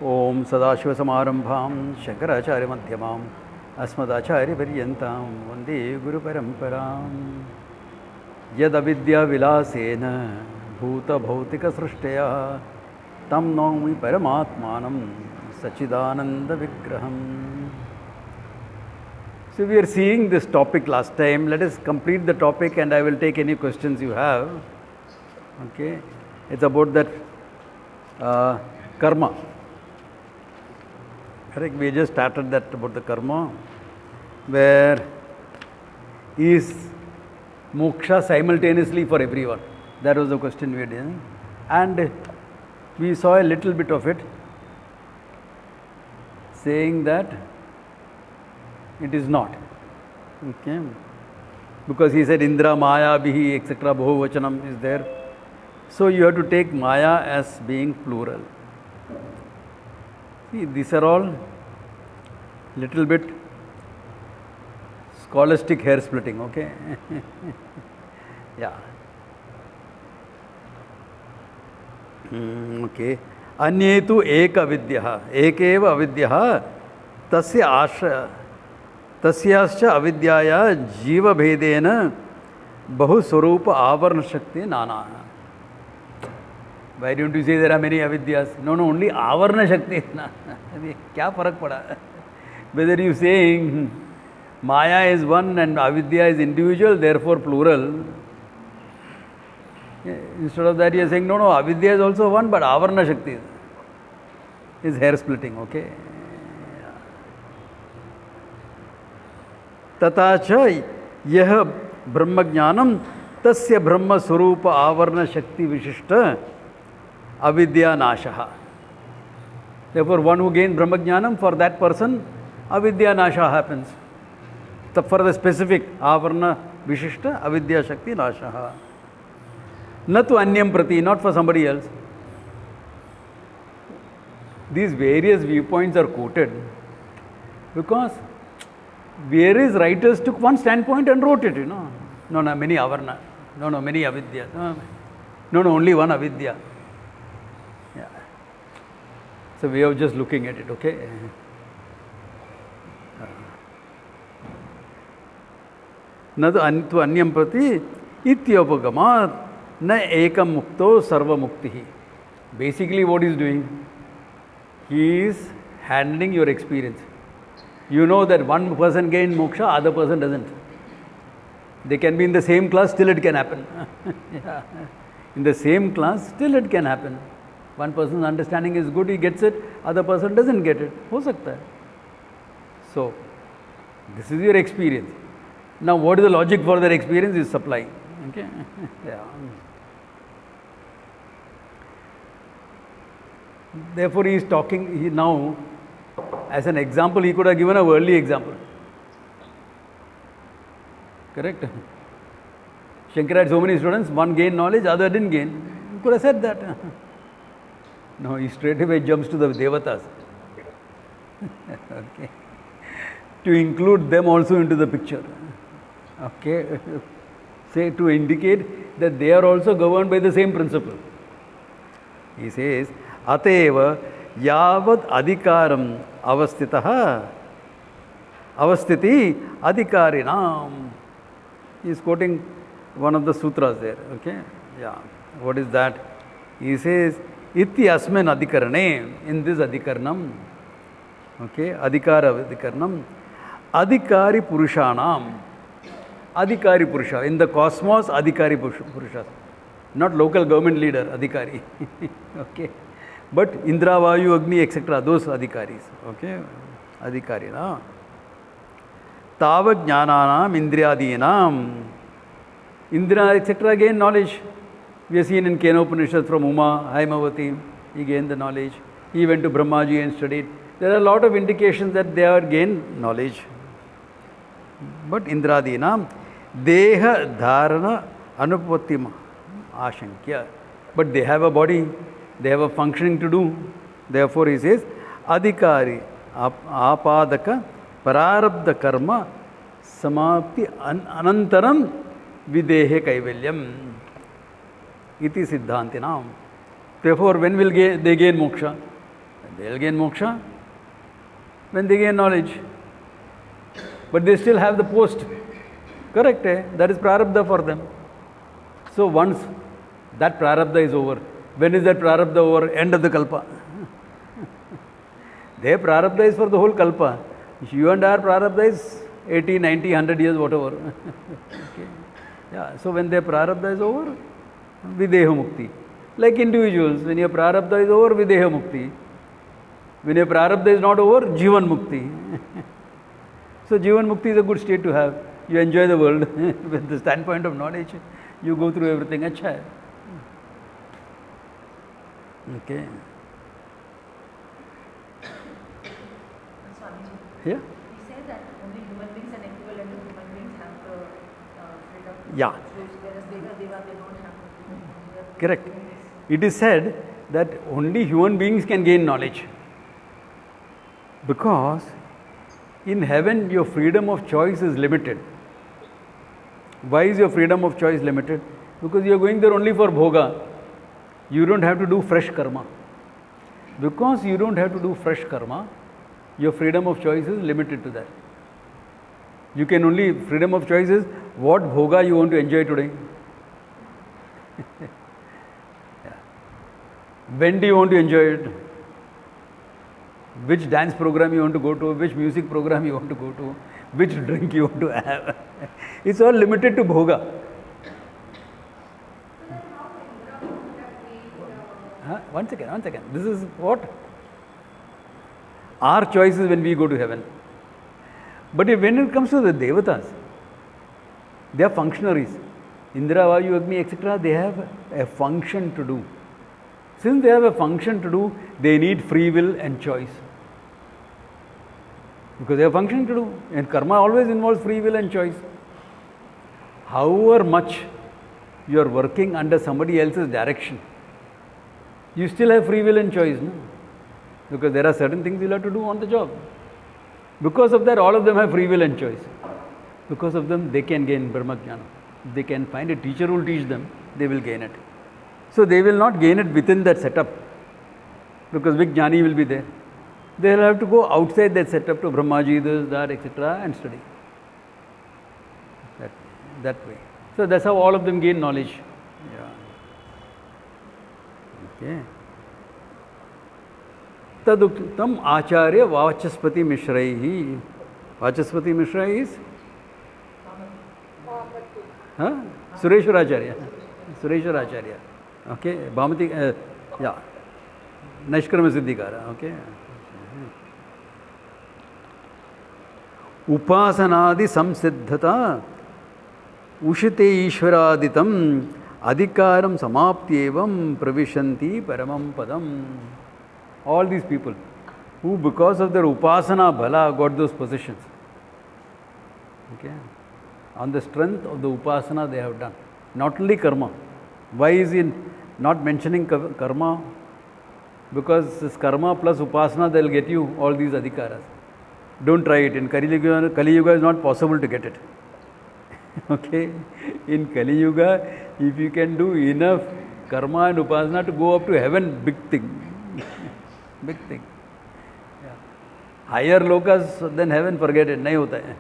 Om Sadashivasamarampham Shankaracharya-madhyamam Asmadacharya-paryantam Vande Guru-paramparam Yad-avidya vilasena bhuta-bhautika-srishtaya Tam naumi paramatmanam Sachidananda-vigraham. So we are seeing this topic last time. Let us complete the topic and I will take any questions you have. Okay. It's about that karma. Correct? We just started that about the karma, where is moksha simultaneously for everyone? That was the question we did. And we saw a little bit of it, saying that it is not. Okay? Because he said Indra, Maya, Bihi, etc. Bahuvachanam is there. So you have to take Maya as being plural. See, these are all little bit scholastic hair splitting, okay? Yeah. Okay. Anyetu eka vidyaha. Ekeva avidyaha tasya tasyascha avidyaya jiva bhedena bahu swarupa avarna shakti nana. Why don't you say there are many avidyas? No, only avarna shakti. Kya farak pada? Whether you saying Maya is one and avidya is individual, therefore plural. Instead of that, you are saying no, avidya is also one, but avarna shakti is hair splitting. Okay. Tatacha yah brahmajnanam tasya brahma swarupa avarna shakti vishishta avidya nashaha. Therefore, one who gains brahmajnanam, for that person, avidya nasha happens. For the specific avarna vishishta avidya shakti nashaha. Natu anyam prati, not for somebody else. These various viewpoints are quoted because various writers took one standpoint and wrote it, No, many avarna. No, many avidya. No, only one avidya. Yeah. So we are just looking at it, okay? Nadu anyam prati ityopagamat na ekam mukto sarva muktihi. Basically what he is doing? He is handling your experience. You know that one person gains moksha, other person doesn't. They can be in the same class, still it can happen. Yeah. In the same class, still it can happen. One person's understanding is good, he gets it, other person doesn't get it. Ho sakta hai. So, this is your experience. Now, what is the logic for their experience is supplying. Okay? Yeah. Therefore, he is talking now, as an example, he could have given a worldly example. Correct? Shankara had so many students, one gained knowledge, other didn't gain. He could have said that. No, he straight away jumps to the devatas. Okay. To include them also into the picture. Okay. Say to indicate that they are also governed by the same principle. He says, Ateva yavad adhikaram avastitaha avastiti adhikarinam. He is quoting one of the sutras there. Okay. Yeah. What is that? He says, Iti asmen adhikarane, in this adhikaranam. Okay. Adhikara adhikaranam. Adhikari purushanam. Adhikari purusha. In the cosmos, adhikari purusha. Not local government leader, adhikari. Okay. But Indra, Vayu, Agni, etc. Those adhikaris. Okay. Adhikari. Na? Tava jnananam indriyadinam. Indra, etc. gain knowledge. We have seen in Kenopanishad from Uma, Haimavati, he gained the knowledge. He went to Brahmaji and studied. There are a lot of indications that they have gained knowledge. But Indradinam, Deha Dharana Anupattima Ashankya. But they have a body, they have a functioning to do. Therefore, he says, Adhikari Apadaka Pararabdha Karma Samapti Anantaram Videhe Kaivalyam. Iti Siddhantinam. Therefore, when will they gain moksha? They will gain moksha when they gain knowledge. But they still have the post. Correct, eh? That is prarabdha for them. So once that prarabdha is over, when is that prarabdha over? End of the kalpa. Their prarabdha is for the whole kalpa. You and our prarabdha is 80, 90, 100 years, whatever. Okay. Yeah. So when their prarabdha is over, videha mukti. Like individuals, when your prarabdha is over, videha mukti. When your prarabdha is not over, jivan mukti. So jivan mukti is a good state to have. You enjoy the world with the standpoint of knowledge. You go through everything. Acha hai. Okay. Yeah? He said that only human beings and equivalent to human beings have the freedom. Yeah. Whereas they don't have the Correct. It is said that only human beings can gain knowledge. Because in heaven your freedom of choice is limited. Why is your freedom of choice limited? Because you are going there only for bhoga. You don't have to do fresh karma. Because you don't have to do fresh karma, your freedom of choice is limited to that. You can only, freedom of choice is what bhoga you want to enjoy today. Yeah. When do you want to enjoy it? Which dance program you want to go to, which music program you want to go to, which drink you want to have. It's all limited to bhoga. One second. This is what? Our choice is when we go to heaven. But when it comes to the devatas, they are functionaries. Indra, Vayu, Agni, etc., they have a function to do. Since they have a function to do, they need free will and choice. Because they have function to do. And karma always involves free will and choice. However much you are working under somebody else's direction, you still have free will and choice. No? Because there are certain things you'll have to do on the job. Because of that, all of them have free will and choice. Because of them, they can gain Brahma Jnana. They can find a teacher who will teach them, they will gain it. So they will not gain it within that setup. Because big Jnani will be there. They will have to go outside that setup to Brahmaji, this, that, etc. and study. That way. So that's how all of them gain knowledge. Yeah. Okay. Taduktam Acharya Vachaspati Mishraihi. Vachaspati Mishra is? Huh? Sureshwar Acharya. Sureshwar Acharya. Okay. Bhamati, yeah. Naishkarma Siddhikara. Okay. Upasanadi samsiddhata ushite ishvaraditam adhikaram samaptyevam pravishanti paramam padam. All these people who because of their upasana bhala got those positions. Okay. On the strength of the upasana they have done. Not only karma. Why is he not mentioning karma? Because this karma plus upasana, they will get you all these adhikaras. Don't try it. In Kali Yuga is not possible to get it. Okay? In Kali Yuga, if you can do enough karma and upasana to go up to heaven, big thing. Big thing. Yeah. Higher lokas than heaven, forget it. Nahi hota hai.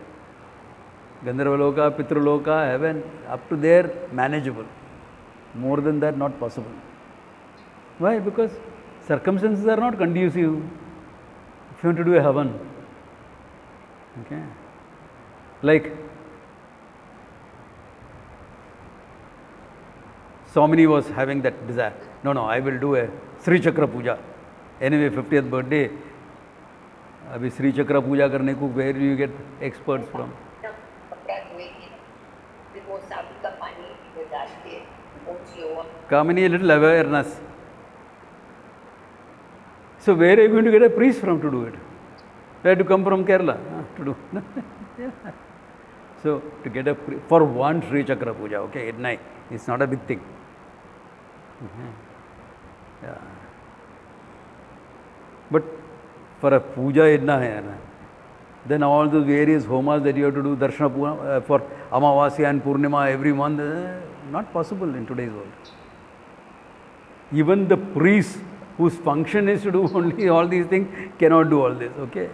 Gandharva loka, Pitru loka, heaven, up to there, manageable. More than that, not possible. Why? Because circumstances are not conducive if you want to do a havan. Okay. Like Swamini was having that desire. No, I will do a Sri Chakra Puja. Anyway, 50th birthday. Abhi Sri Chakra Puja karne ko, where do you get experts from? Kamini, a little awareness. So where are you going to get a priest from to do it? You have to come from Kerala to do. Yeah. So to get a for one Sri Chakra Puja, okay, at night, it's not a big thing. Yeah. But for a puja idna hai na, then all those various homas that you have to do, darshana for Amavasya and Purnima every month, not possible in today's world. Even the priests whose function is to do only all these things, cannot do all this, okay?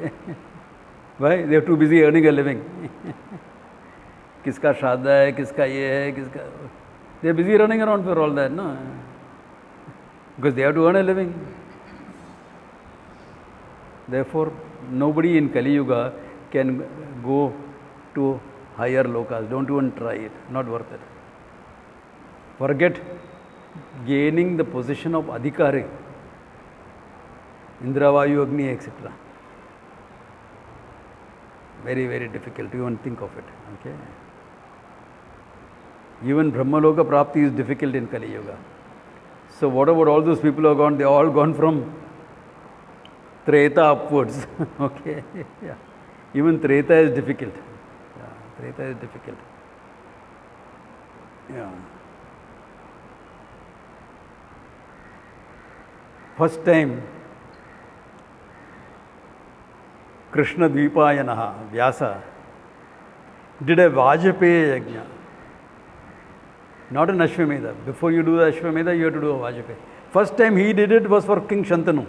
Why? They are too busy earning a living. Kiska shradha hai, kiska ye hai, kiska... They are busy running around for all that, no? Because they have to earn a living. Therefore, nobody in Kali Yuga can go to higher lokas. Don't even try it. Not worth it. Forget gaining the position of adhikari, Indra, Vayu, Agni, etc. Very, very difficult to even think of it. Okay. Even Brahmaloka Prapti is difficult in Kali Yuga. So what about all those people who have gone? They all gone from Treta upwards. Okay. Yeah. Even Treta is difficult. Yeah. Treta is difficult. Yeah. First time Krishna Dvipayanaha, Vyasa, did a Vajpayee Yajna. Not an Ashwamedha. Before you do the Ashwamedha, you have to do a Vajpayee. First time he did it was for King Shantanu.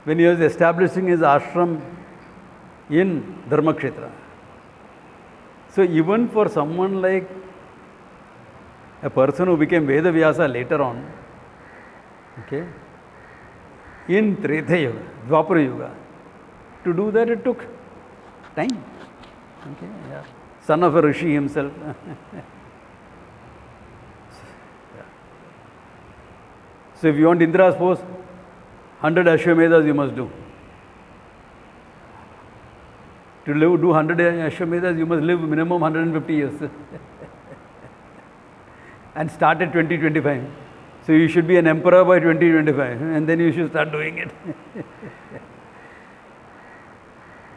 When he was establishing his ashram in Dharmakshetra. So even for someone like a person who became Veda Vyasa later on, okay, in Treta Yuga, Dwapara Yuga, to do that it took time. Okay, yeah. Son of a Rishi himself. Yeah. So if you want Indra's post, 100 Ashwamedhas you must do. To do 100 Ashwamedhas, you must live minimum 150 years. And start at 2025. So you should be an emperor by 2025, and then you should start doing it.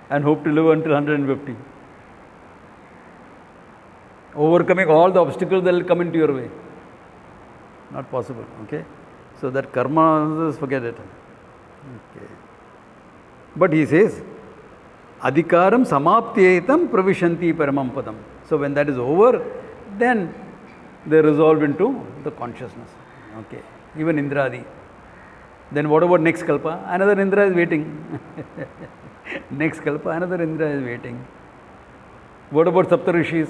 And hope to live until 150. Overcoming all the obstacles that will come into your way. Not possible, okay? So that karma, forget it. Okay. But he says, Adhikaram samaptyetam pravishanti paramam padam. So when that is over, then they resolve into the consciousness. Okay. Even Indradi. Then what about next kalpa? Another Indra is waiting. Next kalpa, another Indra is waiting. What about Saptarishis?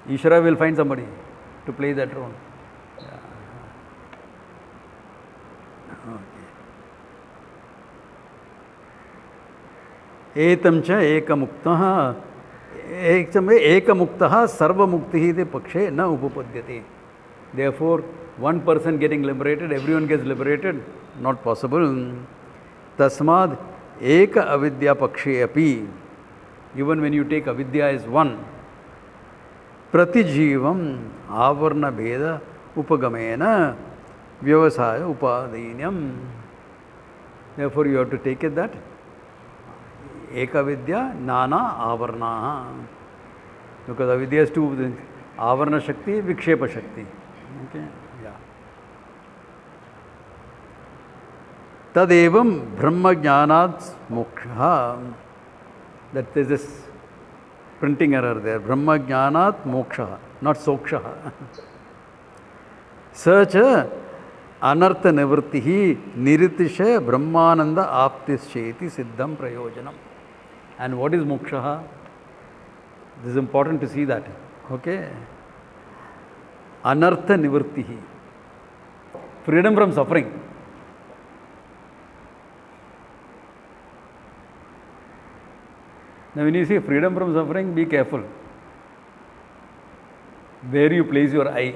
Ishvara will find somebody to play that role. Yeah. Okay. Etam cha ekamuktah ekamuktah sarvamuktihi de pakshe na upapadyate. Therefore, one person getting liberated, everyone gets liberated, not possible. Tasmad eka avidya pakshe api. Even when you take avidya as one, Pratijivam avarna bheda upagamena vyavasaya upadainyam. Therefore, you have to take it that Ekavidya nana avarna. Because avidya is two things. Avarna Shakti, Vikshepa Shakti. Okay? Yeah. Tadevam Brahma Jnanat Moksha. That is this printing error there. Brahma Jnanat Moksha, not Soksha. Such a Anartha Nivrittihi Niritisha Brahmananda Aptischeti Siddham Prayojanam. And what is Moksha? This is important to see that. Okay? Anartha Nivrittihi. Freedom from suffering. Now when you say freedom from suffering, be careful. Where you place your eye.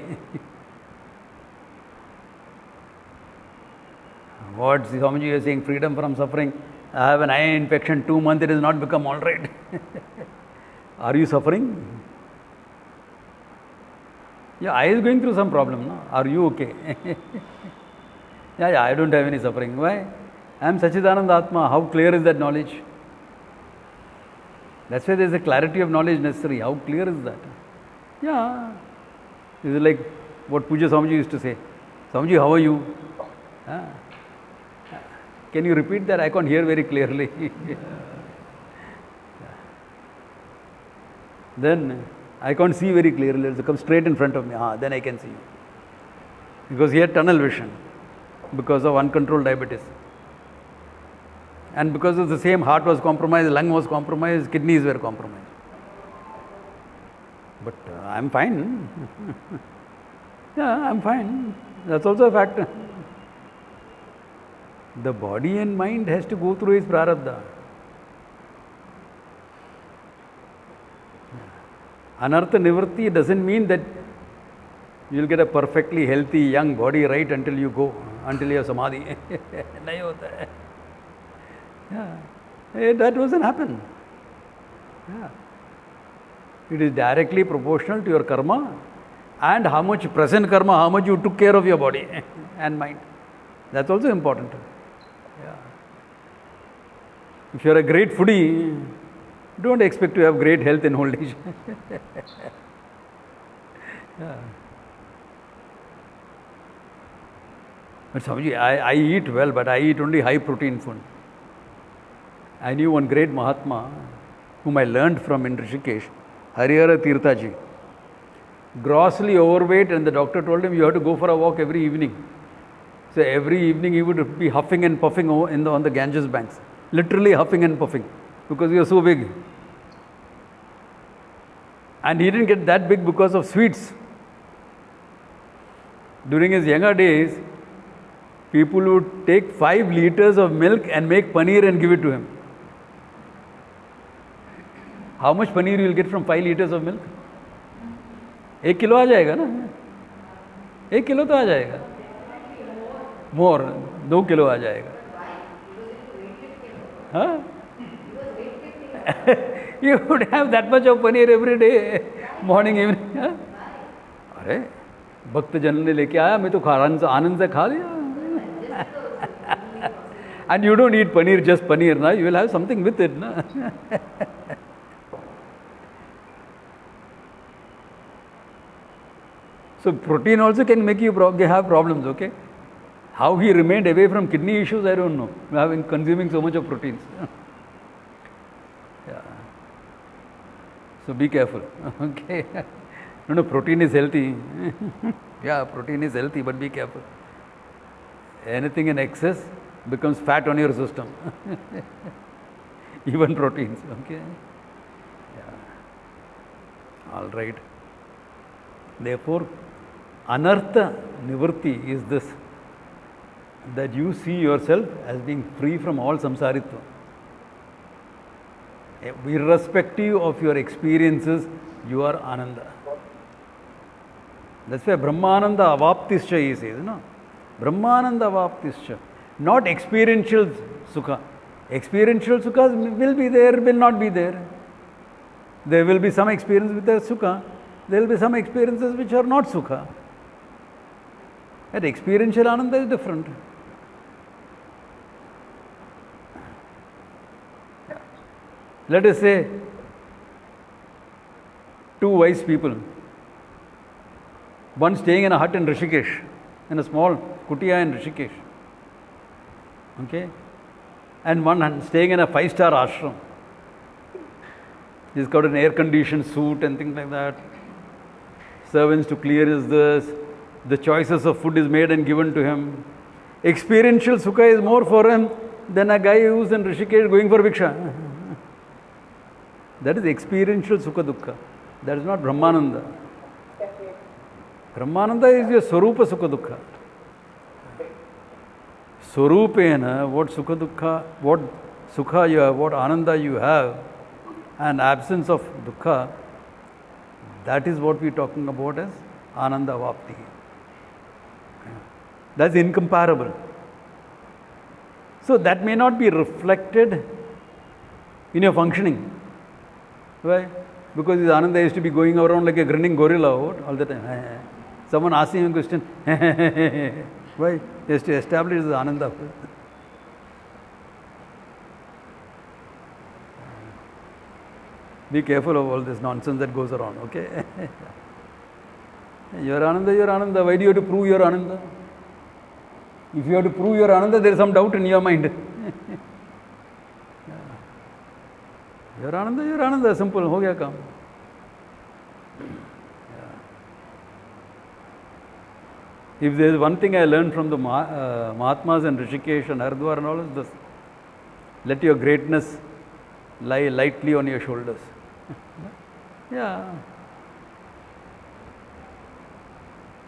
What Swamiji is saying, freedom from suffering. I have an eye infection, 2 months, it has not become all right. Are you suffering? Your eye is going through some problem, no? Are you okay? Yeah, I don't have any suffering. Why? I am Sachidananda Atma. How clear is that knowledge? That's why there is a clarity of knowledge necessary. How clear is that? Yeah. This is like what Puja Swamiji used to say. Swamiji, how are you? Can you repeat that? I can't hear very clearly. Then I can't see very clearly. It'll come straight in front of me. Then I can see you. because he had tunnel vision because of uncontrolled diabetes. And because of the same, heart was compromised, lung was compromised, kidneys were compromised. But I'm fine. Yeah, I'm fine. That's also a factor. The body and mind has to go through its prarabdha. Anartha nivritti doesn't mean that you'll get a perfectly healthy young body right until you go, until you have samadhi. Nahi hota hai. Yeah. That doesn't happen. Yeah. It is directly proportional to your karma and how much present karma, how much you took care of your body and mind. That's also important. Yeah. If you are a great foodie, don't expect to have great health in old age. Yeah. But Swamiji, I eat well, but I eat only high protein food. I knew one great Mahatma whom I learned from in Rishikesh, Harihara Tirthaji. Grossly overweight, and the doctor told him you have to go for a walk every evening. So every evening he would be huffing and puffing on the Ganges banks. Literally huffing and puffing because he was so big. And he didn't get that big because of sweets. During his younger days, people would take 5 liters of milk and make paneer and give it to him. How much paneer you will get from 5 liters of milk? 1 kilo आ जाएगा ना? 1 kilo तो आ जाएगा. More, 2 kilo आ जाएगा. Huh? You would have that much of paneer every day, morning, evening. Huh? अरे भक्त जन ने लेके आया, मैं तो आनंद से खा लिया. And you don't eat paneer, just paneer, na? You will have something with it, na? So protein also can make you have problems, okay? How he remained away from kidney issues, I don't know. Having consuming so much of proteins. Yeah. So be careful, okay? No, protein is healthy. Yeah, protein is healthy, but be careful. Anything in excess becomes fat on your system. Even proteins, okay? Yeah. All right. Therefore, anartha nivritti is this, that you see yourself as being free from all samsaritva. Irrespective of your experiences, you are ananda. That's why Brahmananda avaptischa he says, no? Brahmananda avaptischa. Not experiential sukha. Experiential sukhas will be there, will not be there. There will be some experience with the sukha. There will be some experiences which are not sukha. And experiential ananda is different. Let us say 2 wise people, one staying in a hut in Rishikesh, in a small kutia in Rishikesh, okay, and one staying in a 5-star ashram. He's got an air-conditioned suit and things like that. Servants to clear his this. The choices of food is made and given to him. Experiential sukha is more for him than a guy who's in Rishikesh going for Viksha. That is experiential sukha dukkha. That is not Brahmananda. Brahmananda is your Swarupa sukha dukkha. Swarupena, what sukha dukkha, what sukha you have, what ananda you have, and absence of dukkha, that is what we are talking about as ananda vapti. That's incomparable. So that may not be reflected in your functioning. Why? Because his ananda used to be going around like a grinning gorilla all the time. Someone asking him a question. Why? He has to establish his ananda. Be careful of all this nonsense that goes around, okay? Your ananda. Why do you have to prove your ananda? If you have to prove your ananda, there is some doubt in your mind. Your ananda, simple, ho gaya kaam. If there is one thing I learned from the Mahatmas and Rishikesh and Haridwar and all, is this: let your greatness lie lightly on your shoulders. Yeah.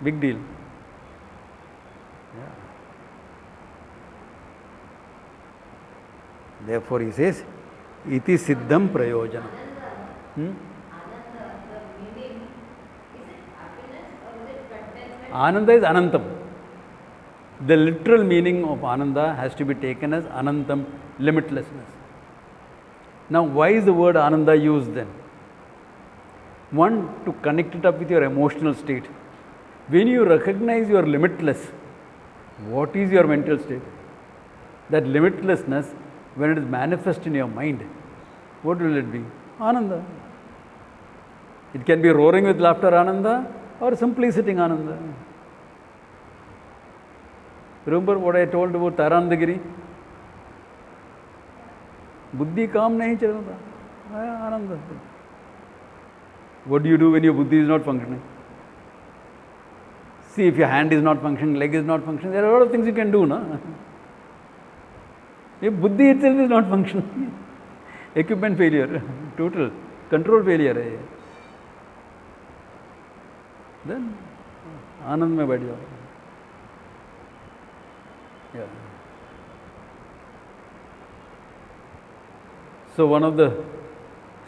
Big deal. Yeah. Therefore he says, iti siddham prayojanam. Ananda is anantam. The literal meaning of ananda has to be taken as anantam, limitlessness. Now, why is the word ananda used then? One, to connect it up with your emotional state. When you recognize you are limitless, what is your mental state? That limitlessness, when it is manifest in your mind, what will it be? Ananda. It can be roaring with laughter ananda, or simply sitting ananda. Remember what I told about Tarandagiri? Buddhi calm nahi chalta. Ananda. What do you do when your buddhi is not functioning? See, if your hand is not functioning, leg is not functioning, there are a lot of things you can do, no? If buddhi itself is not functioning, equipment failure, total control failure, then आनंद में बैठ जाओ. Yeah. So one of the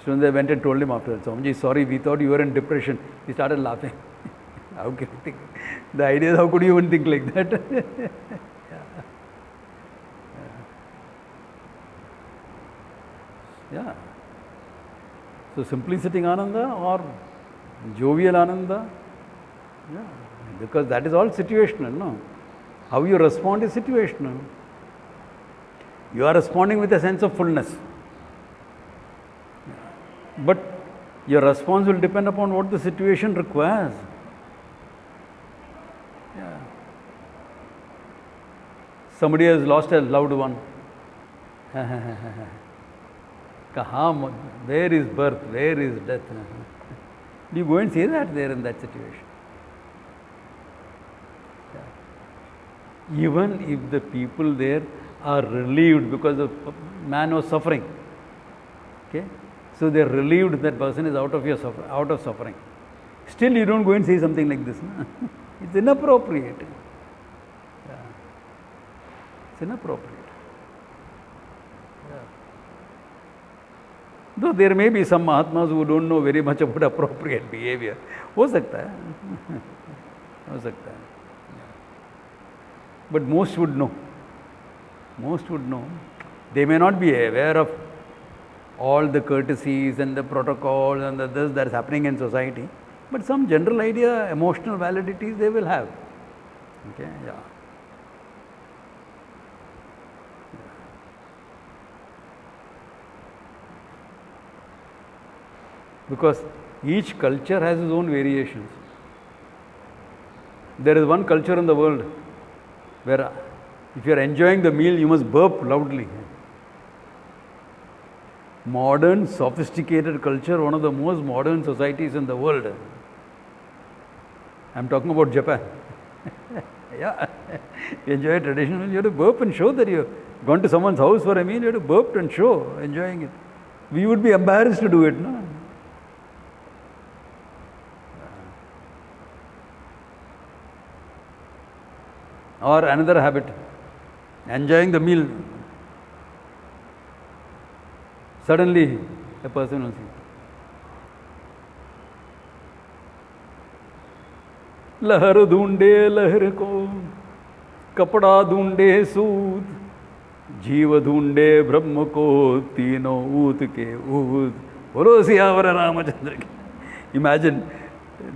students, they went and told him after, Swamiji, sorry, we thought you were in depression. He started laughing. How can you think? The idea is, how could you even think like that? Yeah. So simply sitting ananda or jovial ananda, yeah, because that is all situational, no? How you respond is situational. You are responding with a sense of fullness. But your response will depend upon what the situation requires. Yeah. Somebody has lost a loved one. Where is birth? Where is death? Do you go and say that there in that situation? Yeah. Even if the people there are relieved because the man was suffering, okay? So they are relieved that person is out of suffering. Still, you don't go and say something like this. No? It's inappropriate. Yeah. It's inappropriate. Yeah. Though there may be some Mahatmas who don't know very much about appropriate behavior. हो सकता है. हो सकता है. But most would know. Most would know. They may not be aware of all the courtesies and the protocols and the this that is happening in society, but some general idea, emotional validities they will have. Okay, yeah. Because each culture has its own variations. There is one culture in the world where if you are enjoying the meal, you must burp loudly. Modern, sophisticated culture, one of the most modern societies in the world. I am talking about Japan. Yeah. You enjoy a traditional meal, you have to burp and show that you have gone to someone's house for a meal, you have to burp and show, enjoying it. We would be embarrassed to do it, no? Or another habit, enjoying the meal. Suddenly, a person will see. लहर ढूंढे लहर को, कपड़ा ढूंढे सूत, जीव ढूंढे ब्रह्म को, तीनों ऊत के ऊत. बोलो सियावर रामचंद्र की. Imagine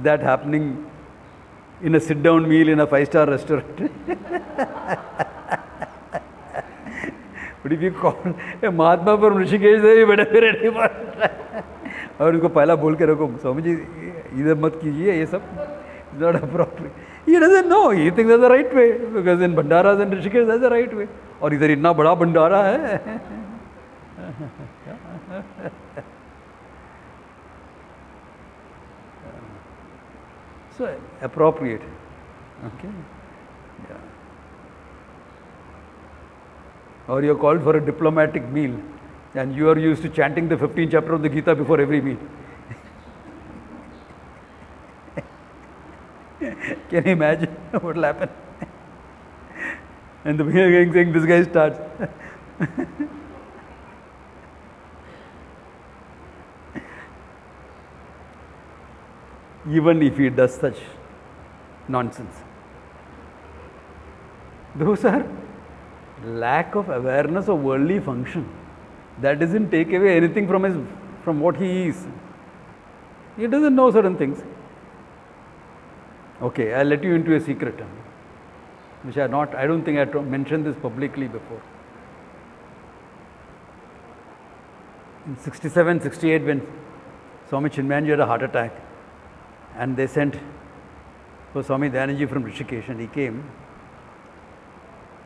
that happening in a sit-down meal in a 5-star restaurant. But if you call a Mahatma from Rishikesh, they better be ready for it. और उनको पहला बोल के रखो, स्वामी जी इधर मत कीजिए ये सब, it's not appropriate. He doesn't know. He thinks that's the right way because in Bhandaras and Rishikesh that's the right way. और इधर इतना बड़ा भंडारा है. So appropriate. Okay. or you're called for a diplomatic meal, and you are used to chanting the 15th chapter of the Gita before every meal. Can you imagine what will happen? And the beginning saying, this guy starts. Even if he does such nonsense. Those are lack of awareness of worldly function. That doesn't take away anything from what he is. He doesn't know certain things. Okay, I'll let you into a secret, which I don't think I mentioned this publicly before. In 67, 68, when Swami Chinmayanji had a heart attack, and they sent for Swami Dayananji from Rishikesh, and he came.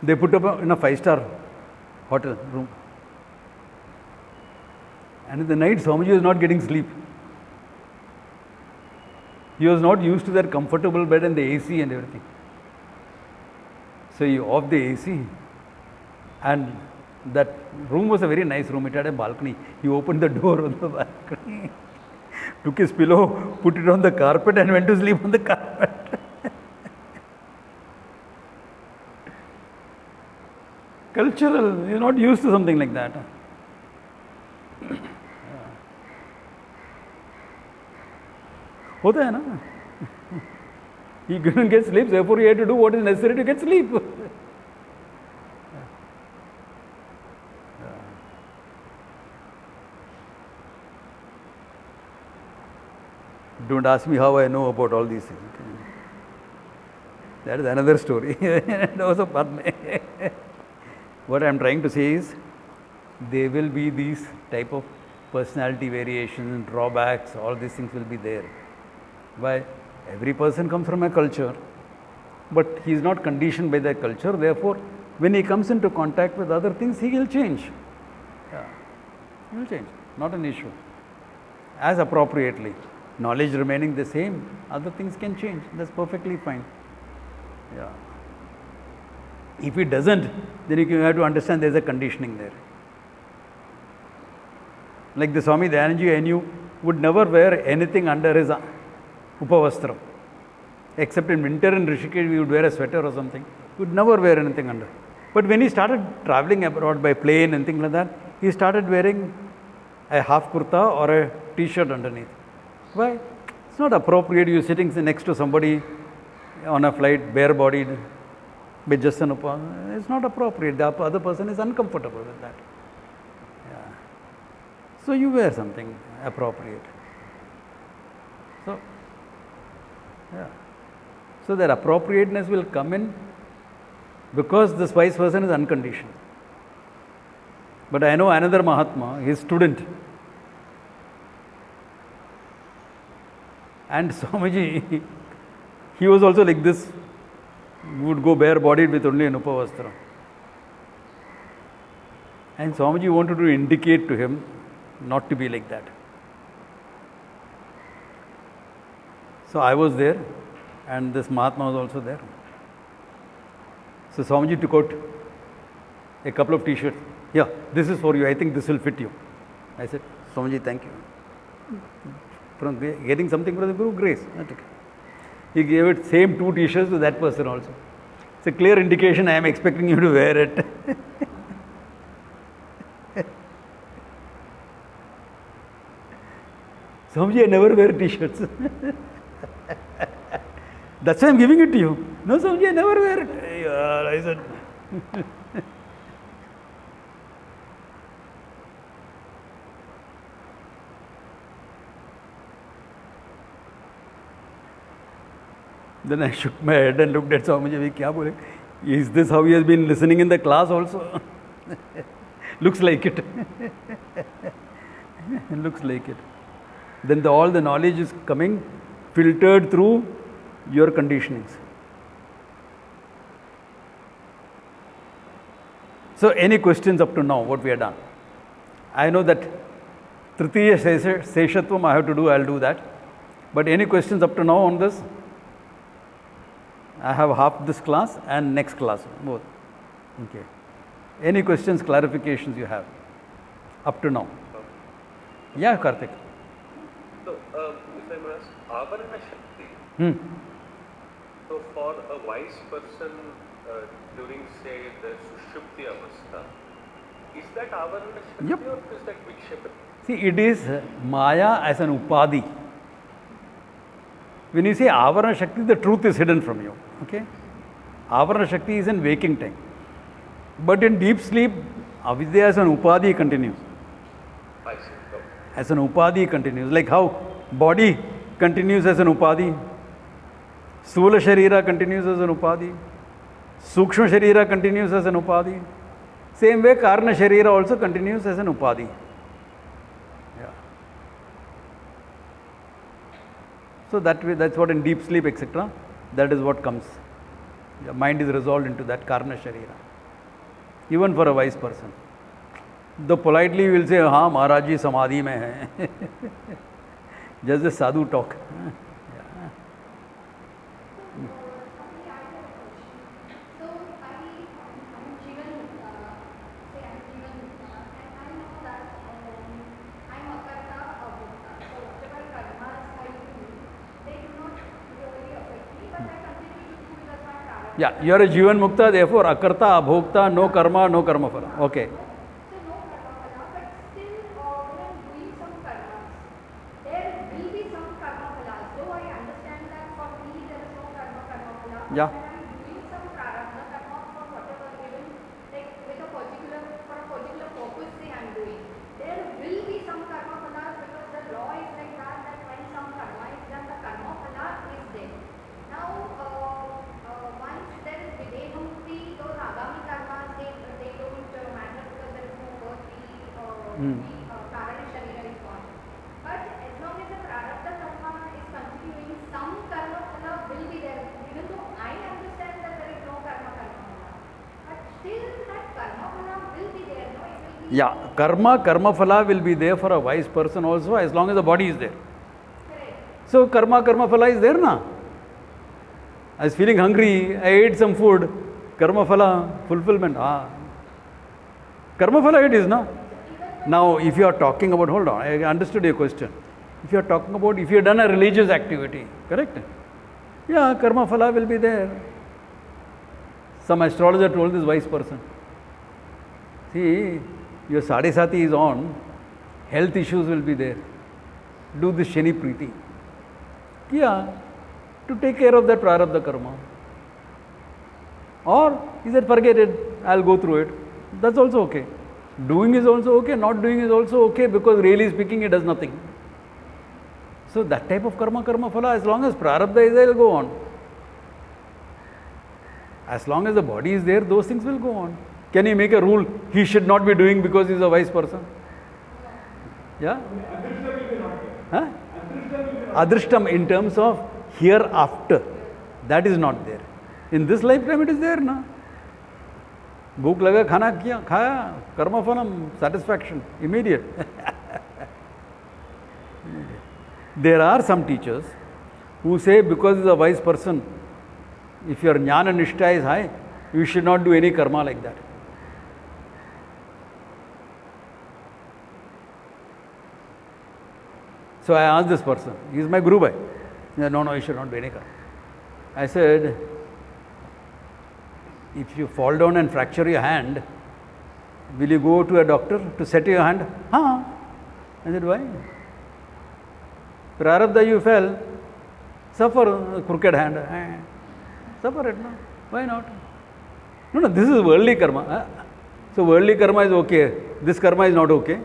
They put up in a 5-star hotel room. And in the night, Swamiji was not getting sleep. He was not used to that comfortable bed and the AC and everything. So he off the AC, and that room was a very nice room. It had a balcony. He opened the door on the balcony, took his pillow, put it on the carpet, and went to sleep on the carpet. Cultural, you're not used to something like that. होता है ना? He couldn't get sleep, therefore he had to do what is necessary to get sleep. Don't ask me how I know about all these things. That is another story. That was a fun. What I am trying to say is, there will be these type of personality variations, drawbacks, all these things will be there. Why? Every person comes from a culture, but he is not conditioned by that culture. Therefore, when he comes into contact with other things, he will change. Yeah. He will change. Not an issue. As appropriately. Knowledge remaining the same, other things can change. That's perfectly fine. Yeah. If it doesn't, then you have to understand there is a conditioning there. Like the Swami Dayananji I knew would never wear anything under his upavastram. Except in winter in Rishikesh, we would wear a sweater or something. He would never wear anything under. But when he started traveling abroad by plane and things like that, he started wearing a half kurta or a t-shirt underneath. Why? It's not appropriate. You're sitting next to somebody on a flight, bare-bodied, with just an upavastram. It's not appropriate. The other person is uncomfortable with that. Yeah. So you wear something appropriate. So, yeah. So that appropriateness will come in because this wise person is unconditioned. But I know another Mahatma, his student. And Swamiji, he was also like this. He would go bare-bodied with only an upavastram. And Swamiji wanted to indicate to him not to be like that. So I was there, and this Mahatma was also there. So Swamiji took out a couple of t-shirts. Yeah, this is for you. I think this will fit you. I said, Swamiji, thank you. From getting something from the Guru, grace. That's okay. He gave it same 2 t-shirts to that person also. It's a clear indication I am expecting you to wear it. Swamiji, I never wear t-shirts. That's why I am giving it to you. No, Swamiji, I never wear it. Yeah, I said. Then I shook my head and looked at Swamiji. Kya bole? Is this how he has been listening in the class also? Looks like it. Looks like it. Then all the knowledge is coming filtered through your conditionings. So any questions up to now, what we have done? I know that Tritiya Seshatvam I have to do, I'll do that. But any questions up to now on this? I have half this class and next class, both. Okay. Any questions, clarifications you have up to now? Yeah, Karthik. So, if I may ask, Avarana Shakti, so for a wise person during, say, the Sushupti Avastha, is that Avarana Shakti Yep. or is that Vikshepati? See, it is Maya as an Upadi. When you say Avarana Shakti, the truth is hidden from you. Okay? Avarana Shakti is in waking time. But in deep sleep, Avidya as an Upadi continues. I see. Okay. As an Upadi continues. Like how body continues as an Upadi, Sthula Sharira continues as an Upadi, Sukshma Sharira continues as an Upadi. Same way, Karna Sharira also continues as an Upadi. Yeah. So that way, that's what in deep sleep, etc., that is what comes. The mind is resolved into that Karna Sharira. Even for a wise person. Though politely we will say, हाँ महाराज जी समाधि में है. Just a sadhu talk. Yeah, you are a Jivan Mukta, therefore Akarta, Abhokta, no karma phala. Okay. So no karma phala, but still when I'm doing some karmas, there will be some karma phalas. Though I understand that for me there is no karma phala. Yeah. When I'm doing some prarabdha karma for whatever given, like with a particular, for a particular purpose say I'm doing, there will be some karma phalas because the law is like that when some karma is done, the karma phala is there. Now, once there is Videmukti, those Agami karmas, they don't matter because there is no birth, the Karana Sharira is gone. But as long as the Prarabdha karma is continuing, some karma phala will be there. Even though I understand that there is no karma phala. But still that karma phala will be there, no? It will be. Yeah, karma phala will be there for a wise person also as long as the body is there. Correct. So karma phala is there na. I was feeling hungry, I ate some food, karma phala, fulfillment. Karma phala it is na. Now if you are talking about, hold on, I understood your question. If you are talking about, if you have done a religious activity, correct? Yeah, karma phala will be there. Some astrologer told this wise person, see, your Sadesati is on, health issues will be there. Do this Shani Preeti. Yeah, to take care of that prarabdha karma. Or he said, forget it, I'll go through it. That's also okay. Doing is also okay, not doing is also okay because really speaking it does nothing. So that type of karma phala, as long as prarabdha is there, it will go on. As long as the body is there, those things will go on. Can you make a rule he should not be doing because he is a wise person? Yeah? Huh? Adrishtam in terms of hereafter, that is not there. In this lifetime it is there na. Bhook laga khana kiya, khaya, karma phalam, satisfaction, immediate. There are some teachers who say because he is a wise person, if your jnana nishtha is high, you should not do any karma like that. So I asked this person, he is my Guru Bhai. He said, no, you should not do any karma. I said, if you fall down and fracture your hand, will you go to a doctor to set your hand? I said, why? Prarabdha you fell, suffer crooked hand. Suffer it, no? Why not? No, this is worldly karma. So worldly karma is okay. This karma is not okay.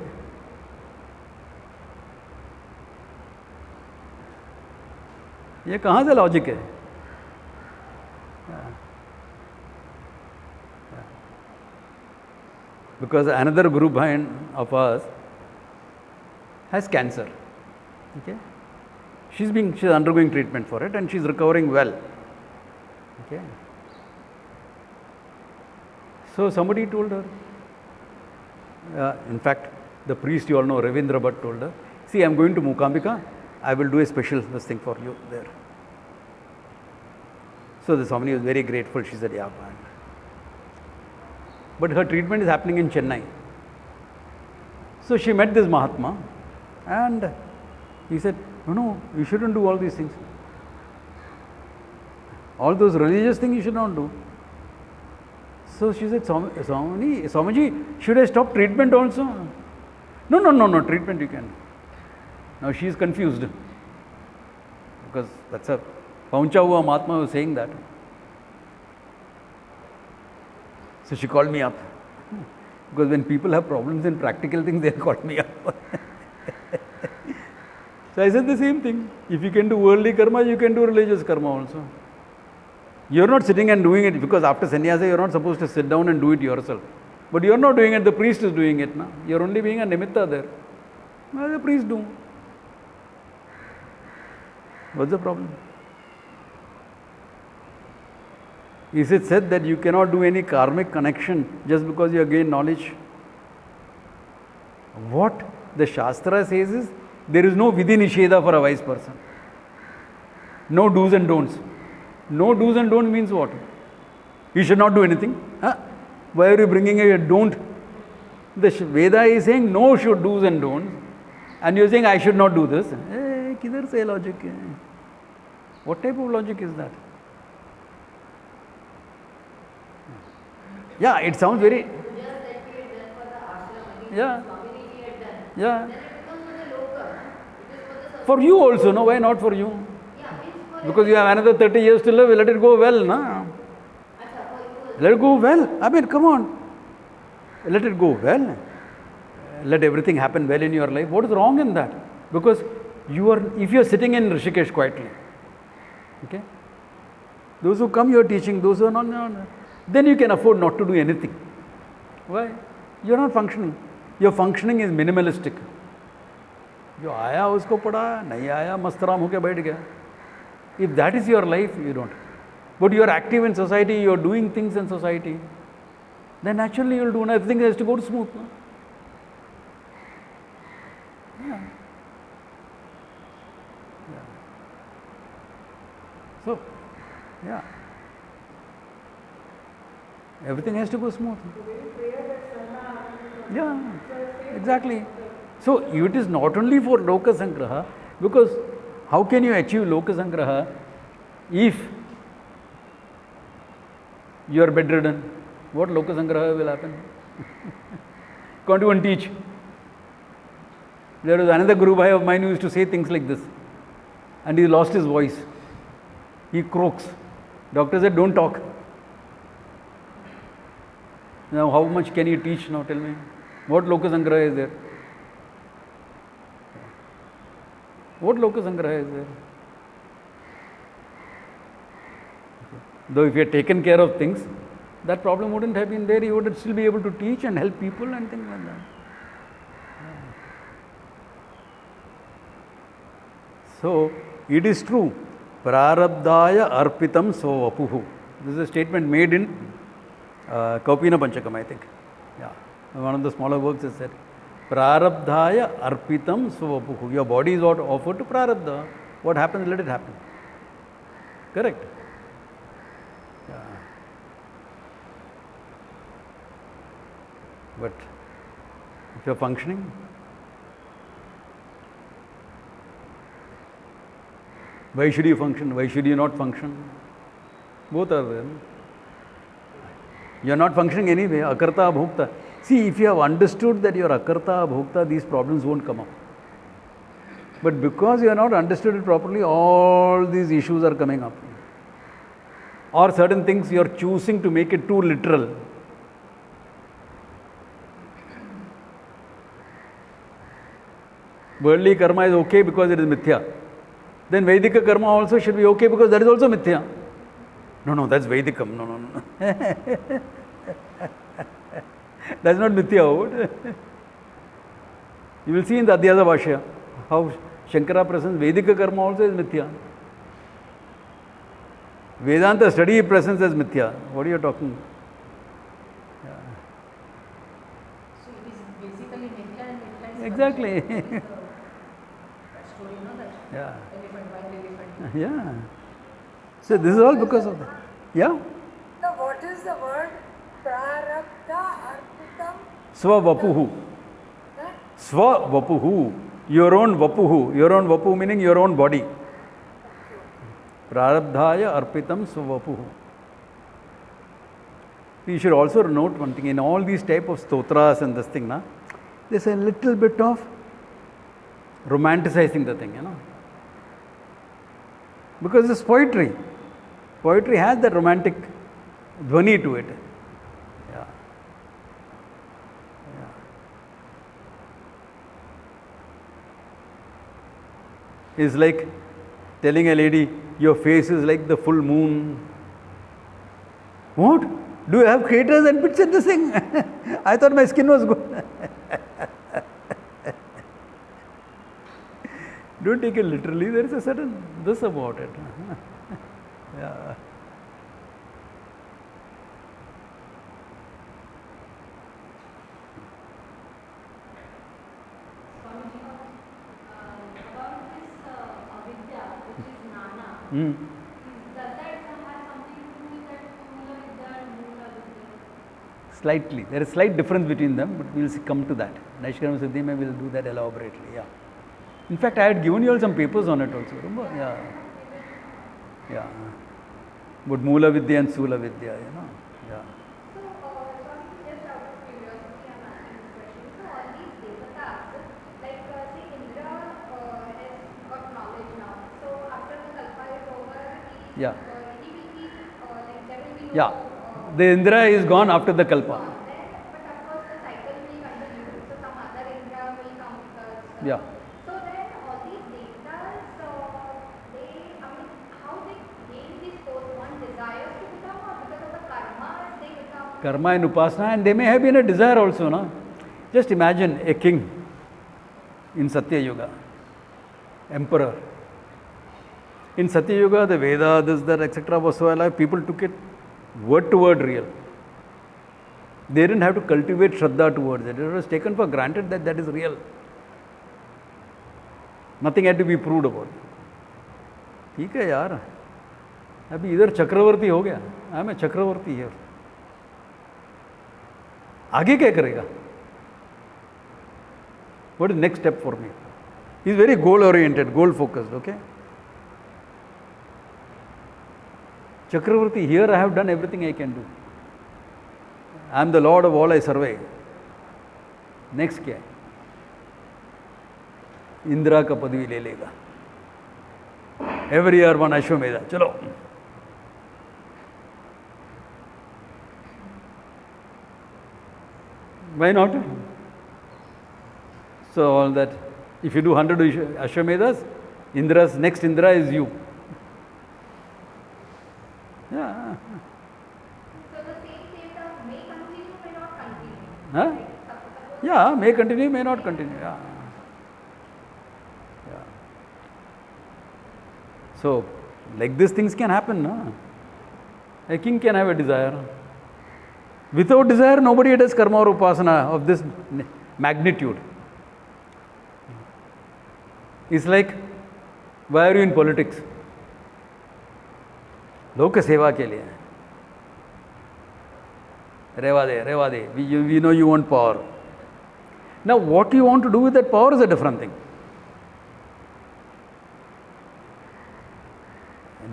ये कहाँ से logic है? Because another group of us has cancer. Okay, she's undergoing treatment for it and she's recovering well. Okay, so somebody told her. In fact, the priest you all know, Ravindra Bhatt, told her, "See, I'm going to Mukambika. I will do a special thing for you there." So the Swami was very grateful. She said, "Yeah, fine." but her treatment is happening in Chennai. So she met this Mahatma and he said, no, you shouldn't do all these things. All those religious things you should not do. So she said, Swamiji, should I stop treatment also? No, treatment you can. Now she is confused. Because that's a Pauncha Hua Mahatma was saying that. So she called me up. Because when people have problems in practical things, they call me up. So I said the same thing. If you can do worldly karma, you can do religious karma also. You are not sitting and doing it because after sannyasa you are not supposed to sit down and do it yourself. But you are not doing it, the priest is doing it. You are only being a nimitta there. Well, the priest do. What's the problem? Is it said that you cannot do any karmic connection just because you gain knowledge? What the Shastra says is, there is no vidhi nisheda for a wise person. No do's and don'ts. No do's and don'ts means what? You should not do anything. Huh? Why are you bringing a don't? The Veda is saying no should do's and don'ts. And you are saying I should not do this. Hey, kidhar se logic hai? What type of logic is that? Yeah, it sounds very... Yeah. Yeah. For you also, no? Why not for you? Because you have another 30 years to live, let it go well, no? Let it go well. I mean, come on. Let it go well. Let everything happen well in your life. What is wrong in that? Because if you are sitting in Rishikesh quietly, okay? Those who come, you are teaching. Those who are not, then you can afford not to do anything. Why? You are not functioning. Your functioning is minimalistic. जो आया उसको पढ़ा, नहीं आया मस्तराम होके बैठ गया. If that is your life, you don't. But you are active in society, you are doing things in society, then naturally you will do. Everything has to go smooth. No? Yeah. So, yeah. Everything has to go smooth. Yeah, exactly. So, it is not only for Loka Sangraha, because how can you achieve Loka Sangraha if you are bedridden? What Loka Sangraha will happen? Can't even teach. There was another Guru Bhai of mine who used to say things like this, and he lost his voice. He croaks. Doctor said, don't talk. Now, how much can you teach now? Tell me. What Loka Sangraha is there? What Loka Sangraha is there? Though if you had taken care of things, that problem wouldn't have been there. You would still be able to teach and help people and things like that. So, it is true. Prarabdhaya arpitam sovapuhu. This is a statement made in Kaupina Panchakam, I think. Yeah. One of the smaller works is said. Prarabdhaya arpitam sovapuhu. Your body is what offered to prarabdha. What happens, let it happen. Correct? Yeah. But if you are functioning, why should you function? Why should you not function? Both are there. You are not functioning anyway. Akarta abhokta. See, if you have understood that you are akarta abhokta, these problems won't come up. But because you have not understood it properly, all these issues are coming up. Or certain things you are choosing to make it too literal. Worldly karma is okay because it is mithya. Then Vedika karma also should be okay because that is also mithya. No, that's Vedikam. No. That's not mithya. You will see in the Adhyasa Bhashya how Shankara presents Vedika karma also is mithya. Vedanta study presents as mithya. What are you talking? Yeah. So it is basically mithya and mithya is Exactly. that story, that Yeah. elephant, wild elephant. Yeah. So this is all because of that. Yeah? So what is the word prarabdha? Swavapuhu. Swavapuhu. Your own vapuhu. Your own vapuhu meaning your own body. Prarabdhaya arpitam swavapuhu. You should also note one thing. In all these type of stotras and this thing, there's a little bit of romanticizing the thing, because it's poetry. Poetry has that romantic dhvani to it. Yeah. It's like telling a lady, your face is like the full moon. What? Do you have craters and pits in this thing? I thought my skin was good. Don't take it literally. There is a certain this about it. Yeah. Swamiji, about this avidya, which is Nana, Hmm. does that have something to do with that Mula Vidya and Mula Vidya? Slightly. There is slight difference between them, but we will come to that. Naishkarma Siddhi mein will do that elaborately. Yeah. In fact, I had given you all some papers on it also. Remember? Yeah. Yeah. But Mula Vidya and Sula Vidya, Yeah. So, Swami, just out of curiosity, I'm asking this question. So, all these devatas, like, say, Indra has got knowledge now. So, after the kalpa is over, Yeah. he will keep, like, there will be no. Yeah. The Indra is gone after the Kalpa. Then, but of course, the cycle will continue. So, some other Indra will come because. Yeah. So, then all these devatas, how they gain this force? One desires to become, or because of the karma they become? Karma and Upasana, and they may have been a desire also, no? Just imagine a king in Satya Yuga, emperor. In Satya Yuga, the Veda, this, that, etc. was so alive, people took it word to word real. They didn't have to cultivate Shraddha towards it. It was taken for granted that that is real. Nothing had to be proved about it. ठीक है यार, अभी इधर चक्रवर्ती हो गया. I am a Chakravarti here. आगे क्या करेगा? What is next step for me? He is very goal oriented, goal focused, okay? Chakravarti, here I have done everything I can do. I am the Lord of all I survey. Next क्या है? इंदिरा का पदवी ले लेगा. Every year one Ashwamedha. चलो. Why not? So all that, if you do 100 Ashwamedhas, Indra's next Indra is you. Yeah. So the same data may continue, may not continue. Huh? Yeah, may continue, may not continue. Yeah. Yeah. So, like these things can happen. No? A king can have a desire. Without desire, nobody does karma or upasana of this magnitude. It's like, why are you in politics? लोक सेवा के लिए. रेवा दे. We know you want power. Now, what you want to do with that power is a different thing.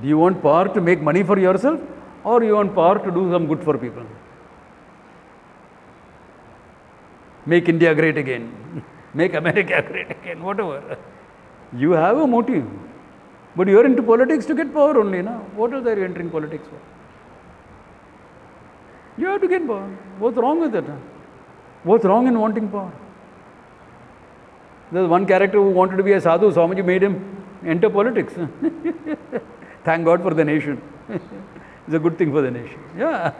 Do you want power to make money for yourself, or you want power to do some good for people? Make India great again. Make America great again. Whatever. You have a motive. But you are into politics to get power only, no? What else are you entering politics for? You have to get power. What's wrong with it? What's wrong in wanting power? There's one character who wanted to be a sadhu. Swamiji made him enter politics. Thank God for the nation. It's a good thing for the nation. Yeah.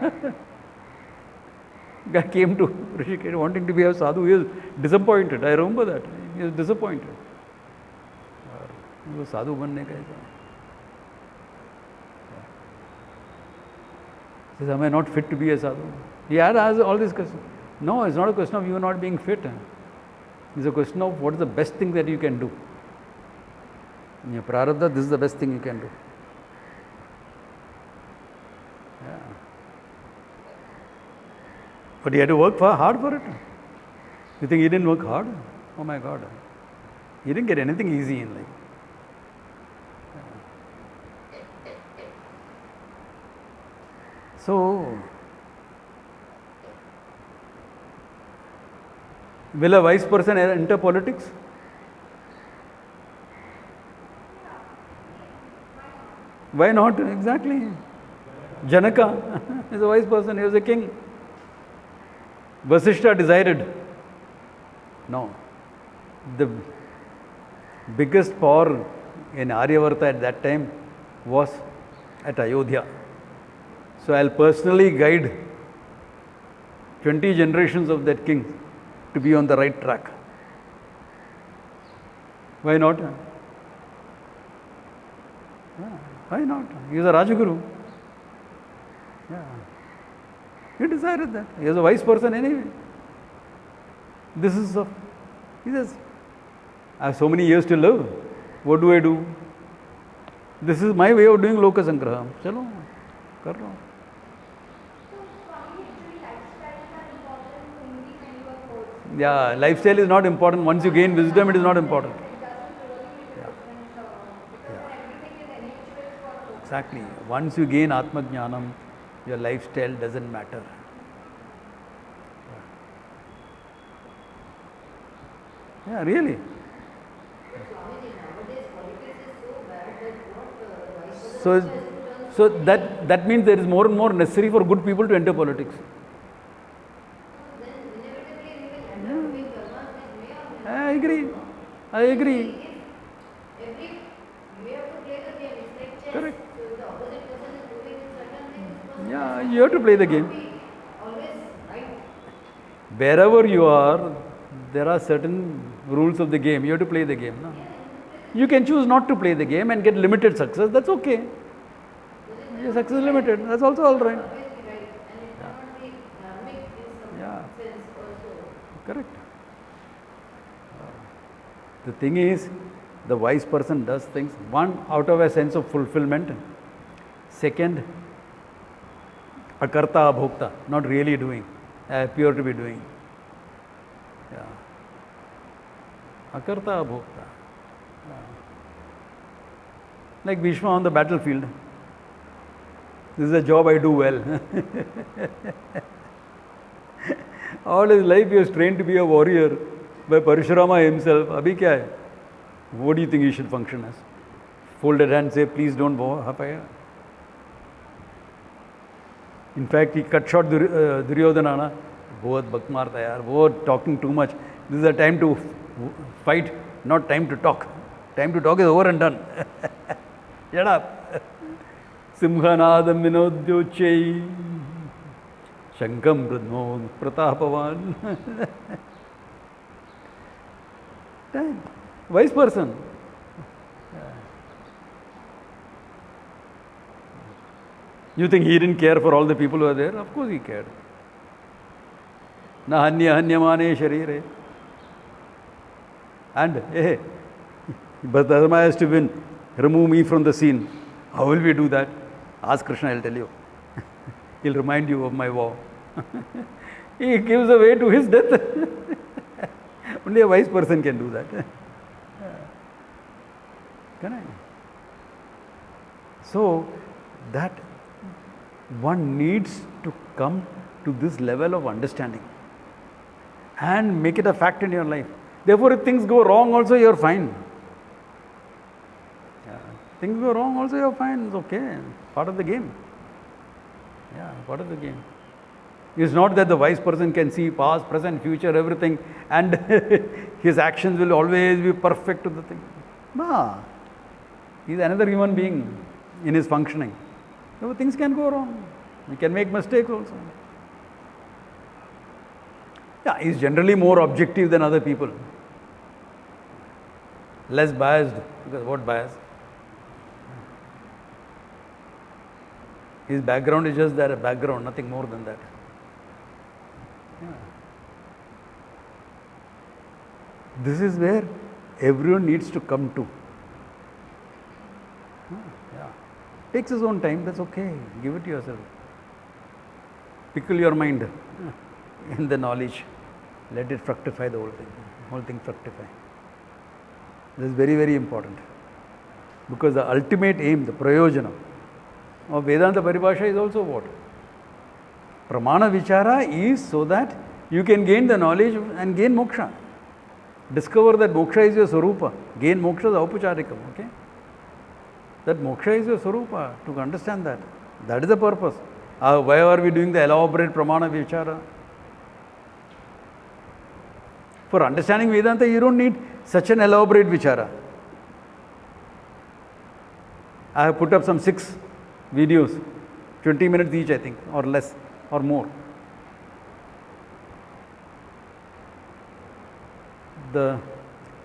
Guy came to Rishikesh wanting to be a sadhu. He was disappointed. I remember that. He was disappointed. वो साधु बनने का says, am I not fit to be a sadhu? He had asked all these questions. No, it's not a question of you not being fit. It's a question of what is the best thing that you can do. In your prarabdha, this is the best thing you can do. Yeah. But he had to work hard for it. You think he didn't work hard? Oh my God. He didn't get anything easy in life. So, will a wise person enter politics? Why not? Exactly. Janaka is a wise person, he was a king. Vasishtha decided, no, the biggest power in Aryavarta at that time was at Ayodhya. So I'll personally guide 20 generations of that king to be on the right track. Why not? Yeah, why not? He is a Rajaguru. Yeah. He decided that. He is a wise person anyway. This is so. He says, I have so many years to live. What do I do? This is my way of doing Loka Sangraha. Chalo, kar raha hu. So, Swami, actually lifestyles are important only when you are forced. Yeah, lifestyle is not important. Once you gain wisdom, it is not important. It doesn't really make a difference because everything is intellectual for folks. Exactly. Once you gain Atma Jnanam, your lifestyle doesn't matter. Yeah, really. So that means there is more and more necessary for good people to enter politics. I agree. I agree. Correct. Yeah, you have to play the game. Wherever you are, there are certain rules of the game. You have to play the game. No? You can choose not to play the game and get limited success. That's okay. Your success is limited. That's also all right. Yeah. Correct. The thing is, the wise person does things, one, out of a sense of fulfillment. Second, akarta abhokta, not really doing, appear to be doing. Yeah. Akarta abhokta. Like Bhishma on the battlefield. This is a job I do well. All his life he was trained to be a warrior by Parashurama himself. Abhi kya hai? What do you think he should function as? Folded hands, say, please don't go. In fact, he cut short Duryodhana. Bahut bak marta yaar, bahut talking too much. This is a time to fight, not time to talk. Time to talk is over and done. Shut up. Simhanadam vinodyochai Shankam Pradmo Pratapavan. Wise person. You think he didn't care for all the people who were there? Of course he cared. Na hanya hanyamane sharire. And hey, but Dharma has to win. Remove me from the scene. How will we do that? Ask Krishna, I'll tell you. He'll remind you of my vow. He gives away to his death. Only a wise person can do that. Can I? So, that one needs to come to this level of understanding and make it a fact in your life. Therefore, if things go wrong also, you're fine. Yeah. Things go wrong also, you're fine. It's okay. Part of the game. Yeah, part of the game. It's not that the wise person can see past, present, future, everything, and his actions will always be perfect to the thing. No. He's another human being in his functioning. So things can go wrong. He can make mistakes also. Yeah, he's generally more objective than other people. Less biased. Because what bias? His background is just that, a background, nothing more than that. Yeah. This is where everyone needs to come to. Yeah. Takes his own time, that's okay. Give it to yourself. Pickle your mind. in the knowledge. Let it fructify the whole thing fructify. This is very, very important. Because the ultimate aim, the prayojana of Vedanta Paribhasha is also what? Pramana Vichara is so that you can gain the knowledge and gain moksha. Discover that moksha is your Swarupa. Gain moksha is Aupacharikam. Okay? That moksha is your Swarupa. To understand that. That is the purpose. Why are we doing the elaborate Pramana Vichara? For understanding Vedanta, you don't need such an elaborate Vichara. I have put up some 6 videos, 20 minutes each, I think, or less, or more. The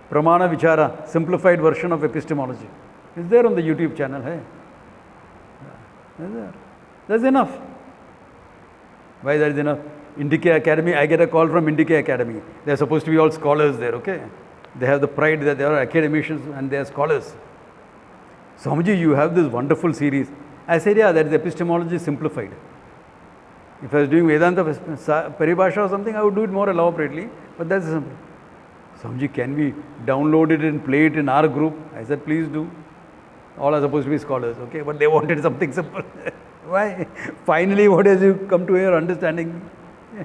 Pramana Vichara, simplified version of epistemology, is there on the YouTube channel. Hey? Is there? That's enough. Why that is enough? Indicate Academy, I get a call from Indicate Academy. They are supposed to be all scholars there, okay? They have the pride that they are academicians and they are scholars. Swamiji, you have this wonderful series. I said, yeah, that is epistemology simplified. If I was doing Vedanta Paribhasha or something, I would do it more elaborately, but that's simple. Swamiji, can we download it and play it in our group? I said, please do. All are supposed to be scholars, okay? But they wanted something simple. Why? Finally, what has you come to your understanding? Yeah.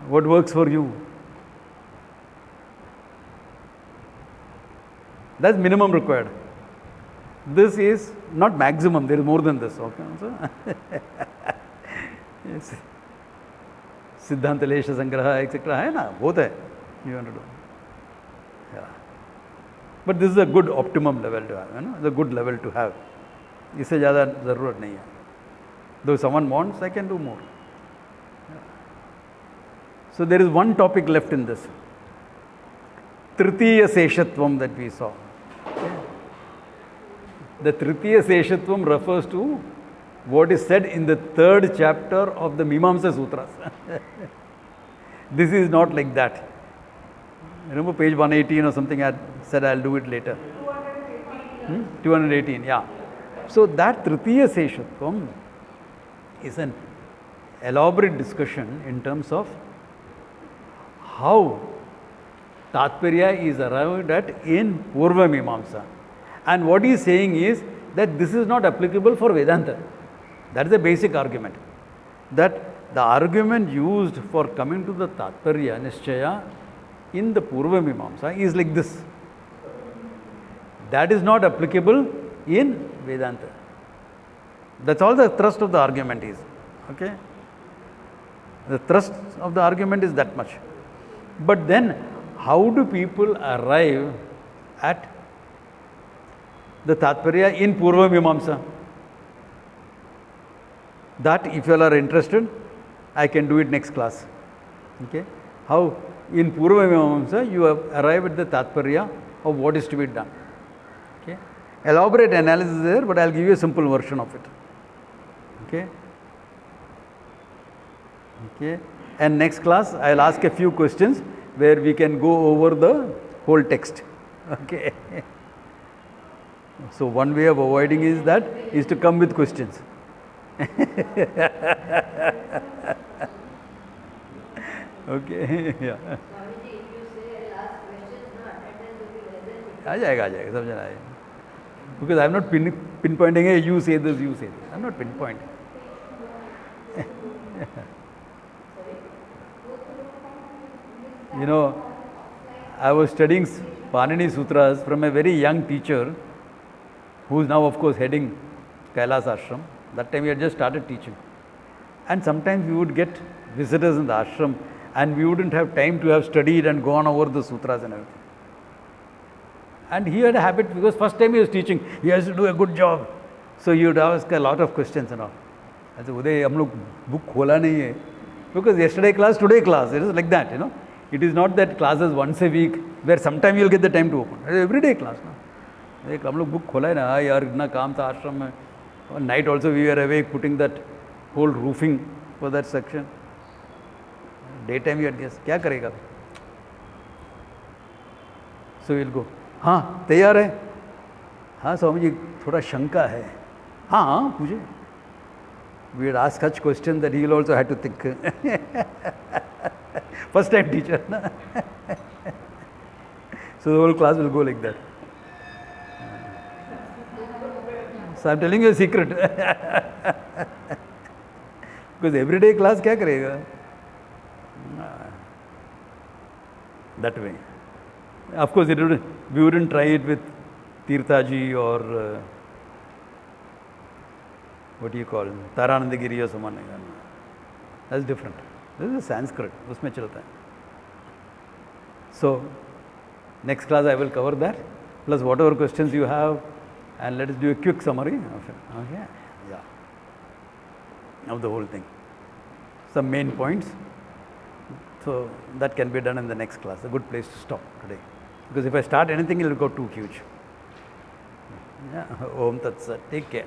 What works for you? That's minimum required. This is not maximum, there is more than this. Okay? So, yes. Siddhanta Lesha Sangraha, etc. है ना, बहुत है. You want to do. Yeah. But this is a good optimum level to have. It's a good level to have. इससे ज़्यादा ज़रूरत नहीं है. Though someone wants, I can do more. Yeah. So there is one topic left in this. Tritiya Seshatvam that we saw. Okay. The Tritiya Seshatvam refers to what is said in the 3rd chapter of the Mimamsa Sutras. This is not like that. Remember page 118 or something, I said I'll do it later. 218, yeah. So that Tritiya Seshatvam is an elaborate discussion in terms of how Tatparya is arrived at in Purva Mimamsa. And what he is saying is that this is not applicable for Vedanta. That is the basic argument. That the argument used for coming to the Tatparya Nishchaya in the Purva Mimamsa is like this. That is not applicable in Vedanta. That's all the thrust of the argument is. Okay? The thrust of the argument is that much. But then, how do people arrive at the Tatparya in Purva Mimamsa? That, if you all are interested, I can do it next class. Okay? How in Purva Mimamsa you arrive at the Tatparya of what is to be done. Okay? Elaborate analysis is there, but I will give you a simple version of it. Okay? Okay? And next class, I will ask a few questions where we can go over the whole text. Okay? So one way of avoiding is to come with questions. Okay, yeah. आ जाएगा सब जना आएगा. Because I am not pinpointing, hey, you say this, you say this. I am not pinpointing. You know, I was studying Panini Sutras from a very young teacher who is now, of course, heading Kailas Ashram. That time we had just started teaching. And sometimes we would get visitors in the ashram and we wouldn't have time to have studied and gone over the sutras and everything. And he had a habit, because first time he was teaching, he has to do a good job. So he would ask a lot of questions and all. I said, Uday, hum log book khola nahi hai. Because yesterday class, today class. It is like that, you know. It is not that classes once a week, where sometime you will get the time to open. It is every day class. No? Hum log book khola hai na, yaar, itna kaam tha ashram mein. One night also we were awake putting that whole roofing for that section. Daytime we had guessed, क्या करेगा? So we'll go. हाँ तैयार है? हाँ स्वामी जी थोड़ा शंका है. हाँ पूछे. We had asked such questions that he will also have to think. First time teacher. So the whole class will go like that. So I'm telling you a secret. Because everyday class क्या करेगा? That way. Of course, we wouldn't try it with Tirthaji or what do you call Taranandagiri or someone like that. That's different. This is Sanskrit. उसमें चलता है. So, next class I will cover that, plus whatever questions you have, and let us do a quick summary of it. Okay? Yeah. Of the whole thing. Some main points. So, that can be done in the next class. A good place to stop today. Because if I start anything, it will go too huge. Yeah. Om Tat Sat. Take care.